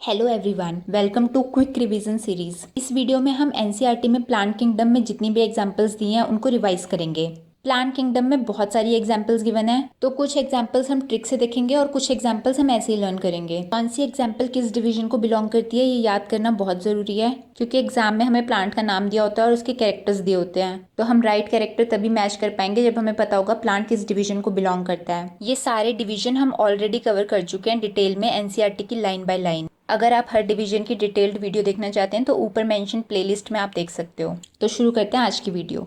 Hello everyone, welcome to quick revision series. इस video में हम एनसीईआरटी में प्लांट किंगडम में जितनी भी एग्जांपल्स दी हैं उनको रिवाइज करेंगे। प्लांट किंगडम में बहुत सारी एग्जांपल्स गिवन है, तो कुछ एग्जांपल्स हम ट्रिक से देखेंगे और कुछ एग्जांपल्स हम ऐसे ही लर्न करेंगे। कौन सी एग्जांपल किस डिवीजन को बिलोंग करती है ये याद करना बहुत जरूरी है, क्योंकि एग्जाम में हमें प्लांट का नाम दिया होता है और उसके कैरेक्टर्स दिए होते हैं। तो हम राइट कैरेक्टर तभी मैच कर पाएंगे जब हमें पता होगा प्लांट किस डिवीजन को बिलोंग करता है। ये सारे डिवीजन हम ऑलरेडी कवर कर चुके हैं डिटेल में एनसीईआरटी की लाइन बाय लाइन। अगर आप हर डिवीजन की डिटेल्ड वीडियो देखना चाहते हैं तो ऊपर मेंशन प्लेलिस्ट में आप देख सकते हो। तो शुरू करते हैं आज की वीडियो।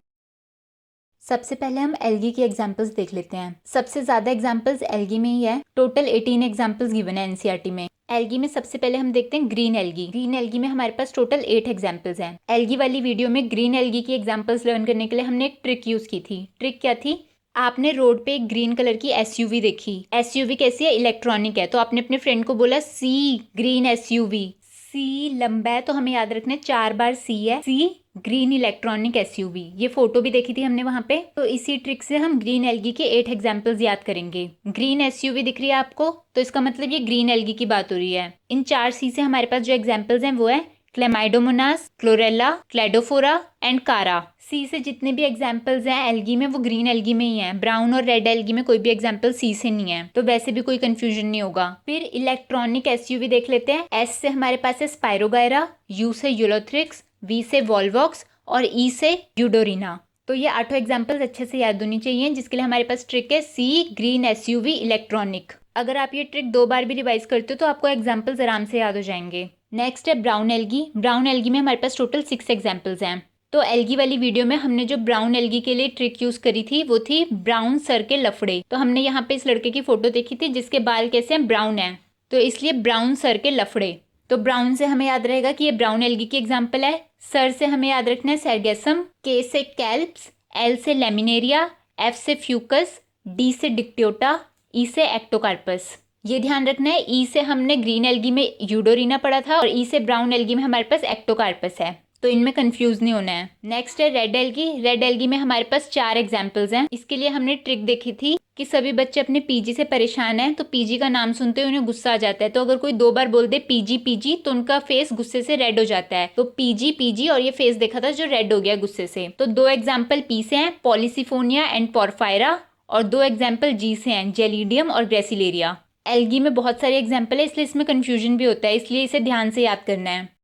सबसे पहले हम एल्गी की एग्जांपल्स देख लेते हैं। सबसे ज्यादा एग्जांपल्स एल्गी में ही है, टोटल 18 एग्जांपल्स गिवन है एनसीईआरटी में। एल्गी में सबसे पहले हम देखते हैं ग्रीन एल्गी। ग्रीन एल्गी में हमारे पास टोटल 8 एग्जांपल्स हैं। एल्गी वाली वीडियो में ग्रीन एल्गी की एग्जांपल्स लर्न करने के लिए हमने एक ट्रिक यूज की थी। ट्रिक क्या थी? आपने रोड पे एक ग्रीन कलर की एसयूवी देखी। एसयूवी कैसी है? इलेक्ट्रॉनिक है। तो आपने अपने फ्रेंड को बोला सी ग्रीन एसयूवी। सी लंबा है तो हमें याद रखना है 4 बार सी है। सी ग्रीन इलेक्ट्रॉनिक एसयूवी। ये फोटो भी देखी थी हमने वहां पे। तो इसी ट्रिक से हम ग्रीन एल्गी के 8 एग्जांपल्स याद करेंगे। ग्रीन एसयूवी दिख रही है आपको, तो इसका मतलब ये ग्रीन एल्गी की बात हो रही है। इन 4 सी से हमारे पास जो एग्जाम्पल्स हैं वो है क्लेमाइडोमोनास, क्लोरेला, क्लेडोफोरा एंड कारा। सी से जितने भी एग्जाम्पल्स हैं एल्गी में वो ग्रीन एल्गी में ही हैं। ब्राउन और रेड एल्गी में कोई भी एग्जाम्पल सी से नहीं है, तो वैसे भी कोई कंफ्यूजन नहीं होगा। फिर इलेक्ट्रॉनिक एसयूवी देख लेते हैं। एस से हमारे पास है स्पायरोगायरा, यू से यूलोथ्रिक्स, वी से वॉल्वॉक्स और ई से यूडोरिना। तो ये 8 एग्जाम्पल्स अच्छे से याद होनी चाहिए, जिसके लिए हमारे पास ट्रिक है सी ग्रीन एसयूवी इलेक्ट्रॉनिक। अगर आप ये ट्रिक 2 बार भी रिवाइज करते हो तो आपको एग्जाम्पल्स आराम से याद हो जाएंगे। नेक्स्ट है ब्राउन एल्गी। ब्राउन एल्गी में हमारे पास टोटल 6 एग्जाम्पल्स हैं। तो एल्गी वाली वीडियो में हमने जो ब्राउन एल्गी के लिए ट्रिक यूज करी थी वो थी ब्राउन सर के लफड़े। तो हमने यहाँ पे इस लड़के की फोटो देखी थी जिसके बाल कैसे हैं? ब्राउन है, तो इसलिए ब्राउन सर के लफड़े। तो ब्राउन से हमें याद रहेगा कि ये ब्राउन एल्गी की एग्जाम्पल है। सर से हमें याद रखना है सेरगेसम, के से कैल्प्स, एल से लेमिनेरिया, एफ से फ्यूकस, डी से डिक्टियोटा, ई से एक्टोकार्पस। ये ध्यान रखना है, ई से हमने ग्रीन एल्गी में यूडोरिना पढ़ा था और ई से ब्राउन एल्गी में हमारे पास एक्टोकार्पस है, तो इनमें कंफ्यूज नहीं होना है। नेक्स्ट है रेड एल्गी। रेड एल्गी में हमारे पास 4 एग्जाम्पल्स हैं। इसके लिए हमने ट्रिक देखी थी कि सभी बच्चे अपने पीजी से परेशान हैं, तो पीजी का नाम सुनते ही उन्हें गुस्सा आ जाता है। तो अगर कोई 2 बार बोल दे पीजी पीजी तो उनका फेस गुस्से से रेड हो जाता है। तो पीजी पीजी और ये फेस देखा था जो रेड हो गया गुस्से से। तो 2 एग्जाम्पल पी से हैं, पॉलिसिफोनिया एंड पोरफायरा, और 2 एग्जाम्पल जी से हैं, जेलिडियम और ग्रेसिलेरिया। एल्गी में बहुत सारे एग्जाम्पल है, इसलिए इसमें कंफ्यूजन भी होता है, इसलिए इसे ध्यान से याद करना है।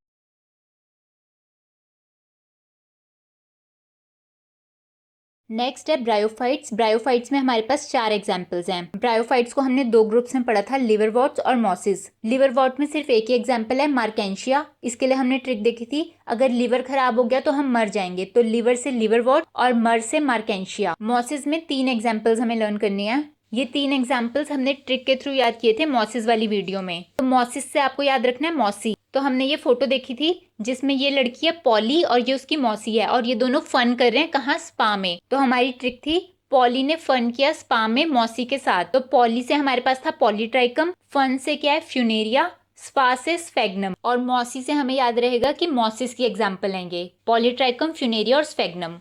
नेक्स्ट है ब्रायोफाइट्स। ब्रायोफाइट्स में हमारे पास 4 एग्जाम्पल्स हैं। ब्रायोफाइट्स को हमने 2 ग्रुप्स में पढ़ा था, लिवरवॉर्ट्स और मॉसिस। लिवरवॉर्ट में सिर्फ एक ही एग्जाम्पल है, मार्केंशिया। इसके लिए हमने ट्रिक देखी थी, अगर लिवर खराब हो गया तो हम मर जाएंगे, तो लिवर से लिवरवॉर्ट और मर से मार्केंशिया। मॉसिस में 3 एग्जाम्पल्स हमें लर्न करनी है। ये 3 एग्जाम्पल्स हमने ट्रिक के थ्रू याद किए थे मॉसिस वाली वीडियो में। तो मॉसिस से आपको याद रखना है मौसी। तो हमने ये फोटो देखी थी जिसमें ये लड़की है पॉली और ये उसकी मौसी है, और ये दोनों फन कर रहे हैं कहाँ? स्पा में। तो हमारी ट्रिक थी पॉली ने फन किया स्पा में मौसी के साथ। तो पॉली से हमारे पास था पॉलीट्राइकम, फन से क्या है? फ्यूनेरिया, स्पा से स्फेग्नम, और मौसी से हमें याद रहेगा कि मॉसिस की एग्जाम्पल है पॉलीट्राइकम, फ्यूनेरिया और स्फेग्नम।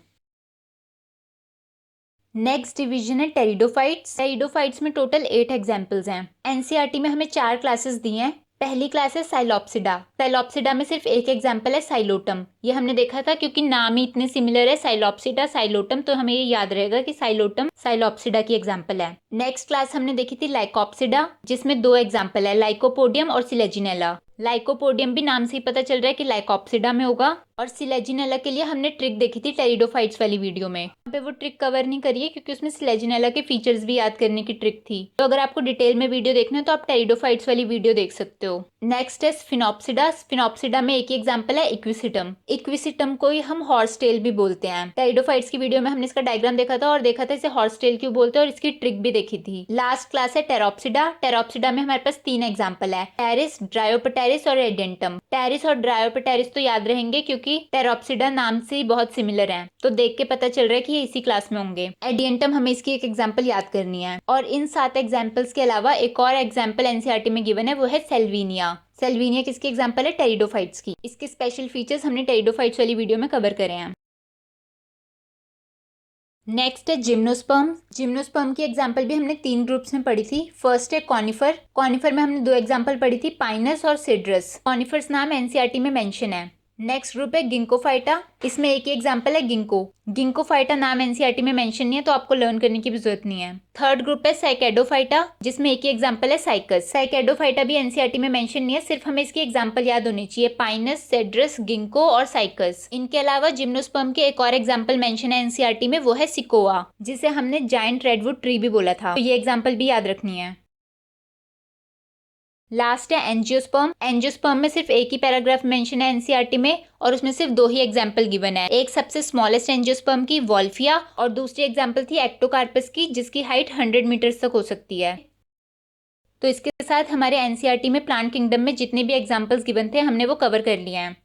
नेक्स्ट डिवीजन है टेरिडोफाइट्स। टेरिडोफाइट्स में टोटल 8 एग्जाम्पल्स हैं। एनसीईआरटी में हमें 4 क्लासेस दी हैं। पहली क्लास है साइलोप्सिडा। साइलोप्सिडा में सिर्फ एक एग्जाम्पल है, साइलोटम। ये हमने देखा था क्योंकि नाम ही इतने सिमिलर है, साइलोप्सिडा साइलोटम, तो हमें ये याद रहेगा कि साइलोटम साइलोप्सिडा की एग्जाम्पल है। नेक्स्ट क्लास हमने देखी थी लाइकोप्सिडा, जिसमें 2 एग्जाम्पल है, लाइकोपोडियम और सिलेजिनेला। लाइकोपोडियम भी नाम से ही पता चल रहा है कि लाइकोप्सिडा में होगा, और सिलेजिनेला के लिए हमने ट्रिक देखी थी टेरिडोफाइट्स वाली वीडियो में। यहाँ पे वो ट्रिक कवर नहीं करी है क्योंकि उसमें सिलेजिनेला के फीचर्स भी याद करने की ट्रिक थी। तो अगर आपको डिटेल में वीडियो देखना है तो आप टेरिडोफाइट्स वाली वीडियो देख सकते हो। नेक्स्ट है स्फिनोप्सिडा। स्फिनोप्सिडा में एक ही एग्जाम्पल है, इक्विसिटम। इक्विसिटम को ही हम हॉर्स टेल भी बोलते हैं। टेरिडोफाइट्स की वीडियो में हमने इसका डायग्राम देखा था और देखा था इसे हॉर्स टेल क्यों बोलते हैं, और इसकी ट्रिक भी देखी थी। लास्ट क्लास है टेरोप्सिडा। टेरोप्सिडा में हमारे पास 3 एग्जाम्पल है, टेरिस, ड्रायोपटेरिस और एडियंटम। टेरिस और ड्रायोपटेरिस तो याद रहेंगे क्योंकि टेरोप्सिडा नाम से ही बहुत सिमिलर हैं, तो देख के पता चल रहा है कि ये इसी क्लास में होंगे। एडियंटम हमें इसकी एक एग्जांपल याद करनी है। और इन 7 एग्जांपल्स के अलावा एक और एग्जांपल एनसीईआरटी में गिवन है, वो है सेल्विनिया। सेल्विनिया किसकी एग्जांपल है? टेरिडोफाइट्स की। इसके स्पेशल फीचर्स हमने टेरिडोफाइट्स वाली वीडियो में कवर करे हैं। नेक्स्ट है जिम्नोस्पर्म। जिम्नोस्पर्म की एग्जाम्पल भी हमने 3 ग्रुप्स में पढ़ी थी। फर्स्ट है कॉनिफर। कॉनिफर में हमने 2 एग्जाम्पल पढ़ी थी, पाइनस और सिड्रस। कॉनिफर्स नाम एनसीईआरटी में मेंशन है। नेक्स्ट ग्रुप है गिंकोफाइटा। इसमें एक ही एग्जाम्पल है गिंको। गिंकोफाइटा नाम एनसीईआरटी में मेंशन नहीं है, तो आपको लर्न करने की भी जरूरत नहीं है। थर्ड ग्रुप है साइकेडोफाइटा, जिसमें एक ही एग्जाम्पल है साइकस। साइकेडोफाइटा भी एनसीईआरटी में मेंशन नहीं है, सिर्फ हमें इसकी एग्जाम्पल याद होनी चाहिए, पाइनस, सेड्रस, गिंको और साइकस। इनके अलावा जिम्नोस्पर्म के एक और एग्जाम्पल मेंशन है एनसीईआरटी में, वो है सिकोआ, जिसे हमने जायंट रेडवुड ट्री भी बोला था, तो ये एग्जाम्पल भी याद रखनी है। लास्ट है एंजियोस्पर्म। एंजियोस्पर्म में सिर्फ एक ही पैराग्राफ मेंशन है एनसीईआरटी में, और उसमें सिर्फ 2 ही एग्जाम्पल गिवन है। एक सबसे स्मॉलेस्ट एंजियोस्पर्म की वॉल्फिया, और दूसरी एग्जाम्पल थी एक्टोकार्पस की, जिसकी हाइट 100 मीटर्स तक हो सकती है। तो इसके साथ हमारे एनसीईआरटी में प्लांट किंगडम में जितने भी एग्जाम्पल्स गिवन थे हमने वो कवर कर लिए हैं।